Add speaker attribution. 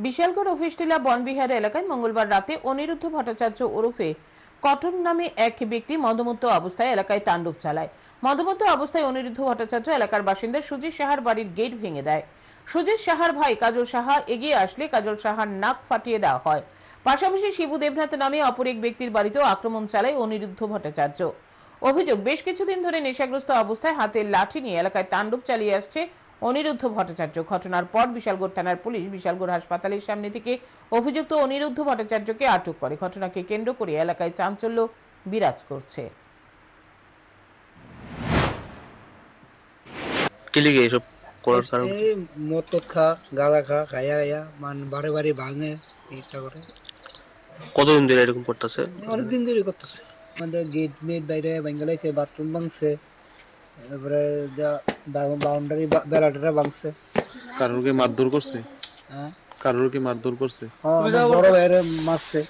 Speaker 1: বিশালগড় অফিসটিলা বনবিহার এলাকায় মঙ্গলবার রাতে অনিরুদ্ধ ভট্টাচার্য ওরফে কটন নামে এক ব্যক্তি মদমত্ত অবস্থায় এলাকায় তাণ্ডব চালায়। মদমত্ত অবস্থায় অনিরুদ্ধ ভট্টাচার্য এলাকার বাসিন্দা সুজিত সাহার বাড়ির গেট ভেঙে দেয়। সুজিত সাহার ভাই কাজল সাহা এগিয়ে আসলে কাজল সাহার নাক ফাটিয়ে দেওয়া হয়। পাশাপাশি শিবু দেবনাথ নামে অপর এক ব্যক্তির বাড়িতেও আক্রমণ চালায় অনিরুদ্ধ ভট্টাচার্য। অভিযোগ, বেশ কিছুদিন ধরে নেশাগ্রস্ত অবস্থায় হাতে লাঠি নিয়ে এলাকায় তাণ্ডব চালিয়ে আসছে অনিরুদ্ধ ভট্টাচার্য। ঘটনার পর বিশালগড় থানার পুলিশ বিশালগড় হাসপাতালের সামনে থেকে অভিযুক্ত অনিরুদ্ধ ভট্টাচার্যকে আটক করে। ঘটনাকে কেন্দ্র করে এলাকায় চাঞ্চল্য বিরাজ করছে।
Speaker 2: এসব করার কারণ
Speaker 3: এই মদ খা গাঁজা খাইয়া বাড়ি বাড়ি ভাঙে এটা করে।
Speaker 2: কতদিন ধরে এরকম করতেছে?
Speaker 3: অনেকদিন ধরে করতেছে। আমাদের গেট মেট বাইরে ভাঙালাইছে, বাথরুম ভাঙছে, তারপরে বাউন্ডারি বেড়াটা ভাঙছে।
Speaker 4: কারোর কি মারধর করছে?
Speaker 3: হ্যাঁ,
Speaker 4: কারোর কি মারধর করছে?
Speaker 3: বড় ভাইয়ের মারছে।